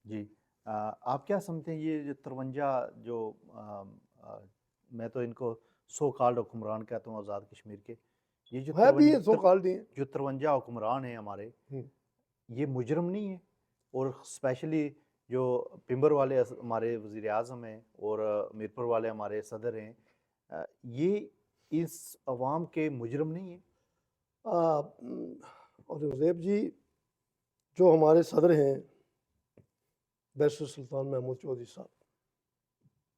جی آپ کیا سمجھتے ہیں یہ جو 53 جو میں تو ان کو سو کالڈ حکمران کہتا ہوں آزاد کشمیر کے، یہ جو ہے بھی سو کال دی ہیں. جو 53 حکمران ہیں ہمارے، یہ مجرم نہیں ہیں؟ اور اسپیشلی جو پمبر والے ہمارے وزیر اعظم ہیں اور میرپور والے ہمارے صدر ہیں، یہ اس عوام کے مجرم نہیں ہیں؟ اور زیب جی جو ہمارے صدر ہیں بیرسٹر سلطان محمود چودھری صاحب،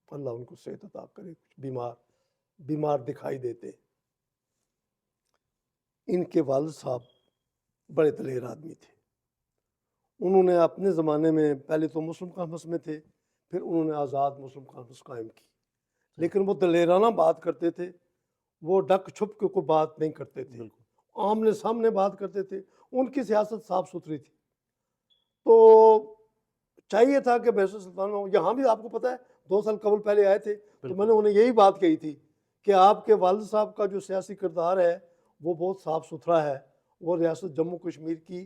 اللہ ان کو صحت عطا کرے، کچھ بیمار دکھائی دیتے. ان کے والد صاحب بڑے دلیر آدمی تھے. انہوں نے اپنے زمانے میں پہلے تو مسلم کانفرنس میں تھے، پھر انہوں نے آزاد مسلم کانفرنس قائم کی، لیکن وہ دلیرانہ بات کرتے تھے، وہ ڈک چھپ کے کوئی بات نہیں کرتے تھے، آمنے سامنے بات کرتے تھے. ان کی سیاست صاف ستھری تھی. تو چاہیے تھا کہ بیرسٹر سلطان یہاں بھی آپ کو پتہ ہے 2 سال قبل پہلے آئے تھے، تو میں نے انہیں یہی بات کہی تھی کہ آپ کے والد صاحب کا جو سیاسی کردار ہے وہ بہت صاف ستھرا ہے. وہ ریاست جموں کشمیر کی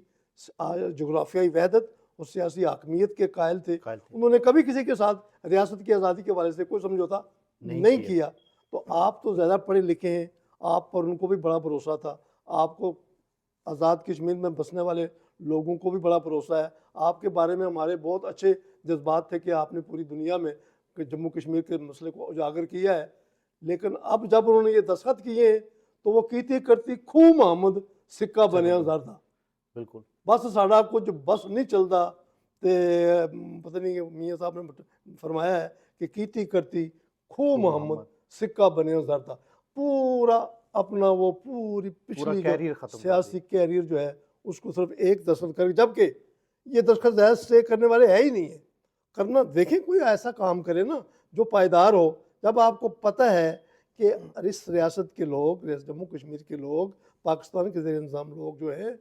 جغرافیائی وحدت اور سیاسی حاکمیت کے قائل تھے. انہوں نے کبھی کسی کے ساتھ ریاست کی آزادی کے حوالے سے کوئی سمجھوتا نہیں کیا. تو آپ تو زیادہ پڑھے لکھے ہیں، آپ پر ان کو بھی بڑا بھروسہ تھا. آپ کو آزاد کشمیر میں بسنے والے لوگوں کو بھی بڑا بھروسہ ہے. آپ کے بارے میں ہمارے بہت اچھے جذبات تھے کہ آپ نے پوری دنیا میں جموں کشمیر کے مسئلے کو اجاگر کیا ہے. لیکن اب جب انہوں نے یہ دستخط کیے ہیں تو وہ کیتی کرتی خوں محمد سکہ بنیا زردہ. بالکل بس ساڑا کچھ بس نہیں چلتا. پتہ نہیں میاں صاحب نے فرمایا ہے کہ کیتی کرتی خوں محمد سکہ بنیا زردہ. پورا اپنا وہ پوری پچھلی سیاسی کیریئر جو ہے اس کو صرف ایک دستخط کر، جبکہ یہ دستخط زیادہ اسٹے کرنے والے ہے ہی نہیں ہے. کرنا دیکھیں کوئی ایسا کام کرے نا جو پائیدار ہو. جب آپ کو پتہ ہے کہ اس ریاست کے لوگ، ریاست جموں کشمیر کے لوگ، پاکستان کے زیر انتظام لوگ جو ہیں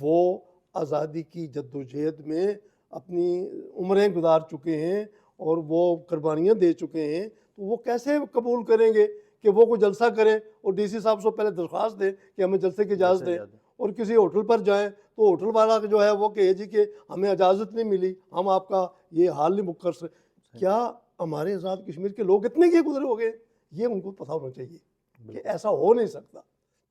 وہ آزادی کی جدوجہد میں اپنی عمریں گزار چکے ہیں اور وہ قربانیاں دے چکے ہیں، تو وہ کیسے قبول کریں گے کہ وہ کوئی جلسہ کریں اور ڈی سی صاحب سے پہلے درخواست دیں کہ ہمیں جلسے کی اجازت دیں، اور کسی ہوٹل پر جائیں تو ہوٹل والا جو ہے وہ کہے جی کہ ہمیں اجازت نہیں ملی، ہم آپ کا یہ حال نہیں کر سکتے. کیا ہمارے آزاد کشمیر کے لوگ اتنے کے گزرے ہو گئے؟ یہ ان کو پتہ ہونا چاہیے کہ ایسا ہو نہیں سکتا.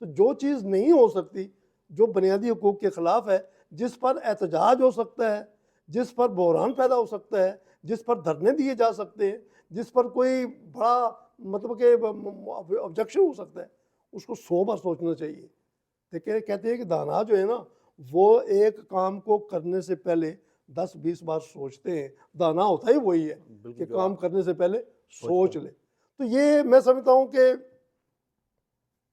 تو جو چیز نہیں ہو سکتی، جو بنیادی حقوق کے خلاف ہے، جس پر احتجاج ہو سکتا ہے، جس پر بحران پیدا ہو سکتا ہے، جس پر دھرنے دیے جا سکتے ہیں، جس پر کوئی بڑا مطلب کہ آبجیکشن ہو سکتا ہے، اس کو 100 بار سوچنا چاہیے. کہتے ہیں کہ دانا جو ہے نا وہ ایک کام کو کرنے سے پہلے 10-20 بار سوچتے ہیں. دانا ہوتا ہی وہی ہے کہ کام کرنے سے پہلے سوچ لے. تو یہ میں سمجھتا ہوں کہ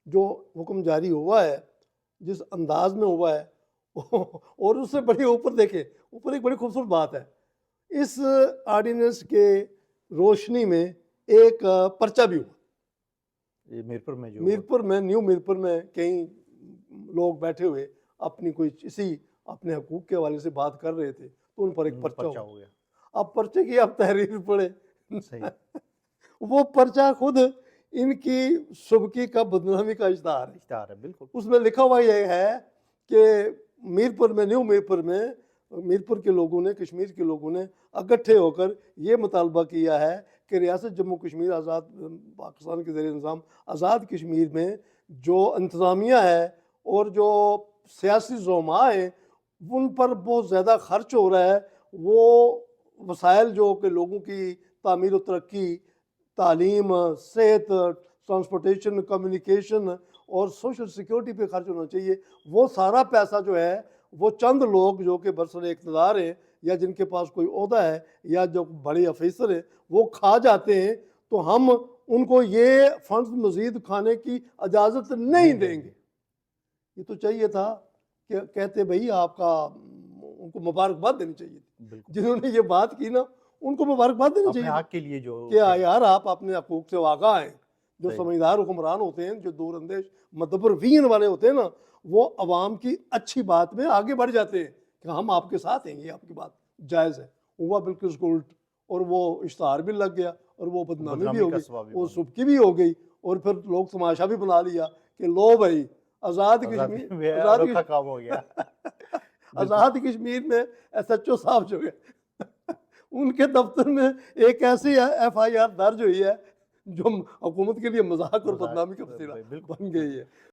جو حکم جاری ہوا ہے، جس انداز میں ہوا ہے، اور اس سے بڑی اوپر دیکھیں، اوپر ایک بڑی خوبصورت بات ہے. اس آرڈیننس کے روشنی میں ایک پرچہ بھی ہوا میرپور میں، نیو میرپور میں کئی لوگ بیٹھے ہوئے اپنی کوئی اپنے حقوق کے حوالے سے بات کر رہے تھے، تو ان پر ایک پرچہ ہو گیا. اب پرچے کی آپ تحریر پڑھے وہ پرچہ خود ان کی سبکی کا بدنامی کا اشتہار ہے. بالکل اس میں لکھا ہوا یہ ہے کہ میرپور میں، نیو میرپور میں میرپور کے لوگوں نے، کشمیر کے لوگوں نے اکٹھے ہو کر یہ مطالبہ کیا ہے کہ ریاست جموں کشمیر آزاد پاکستان کے زیر نظام آزاد کشمیر میں جو انتظامیہ ہے اور جو سیاسی زعماء ہیں ان پر بہت زیادہ خرچ ہو رہا ہے. وہ وسائل جو کہ لوگوں کی تعمیر و ترقی، تعلیم، صحت، ٹرانسپورٹیشن، کمیونیکیشن اور سوشل سیکیورٹی پہ خرچ ہونا چاہیے، وہ سارا پیسہ جو ہے وہ چند لوگ جو کہ برسر اقتدار ہیں یا جن کے پاس کوئی عہدہ ہے یا جو بڑے افیسر ہیں وہ کھا جاتے ہیں. تو ہم ان کو یہ فنڈز مزید کھانے کی اجازت نہیں دیں گے. یہ تو چاہیے تھا کہ کہتے بھئی آپ کا ان کو مبارکباد دینی چاہیے تھی. جنہوں نے یہ بات کی نا ان کو مبارکباد دینی چاہیے حق کے لیے، جو کہ یار آپ اپنے حقوق سے آگاہ ہیں. جو سمجھدار حکمران ہوتے ہیں، جو دور اندیش مدبر وین والے ہوتے ہیں نا، وہ عوام کی اچھی بات میں آگے بڑھ جاتے ہیں کہ ہم آپ کے ساتھ ہیں، یہ آپ کی بات جائز ہے. ہوا بالکل اس کو الٹ، اور وہ اشتہار بھی لگ گیا اور وہ بدنامی بھی ہو گئی، وہ سبکی بھی ہو گئی، اور پھر لوگ تماشا بھی بنا لیا کہ لو بھائی آزاد کشمیر آزاد کشمیر میں ایس ایچ او صاحب جو ہے ان کے دفتر میں ایک ایسی FIR درج ہوئی ہے جو حکومت کے لیے مذاق اور بدنامی کا وسیلہ بالکل بن گئی ہے.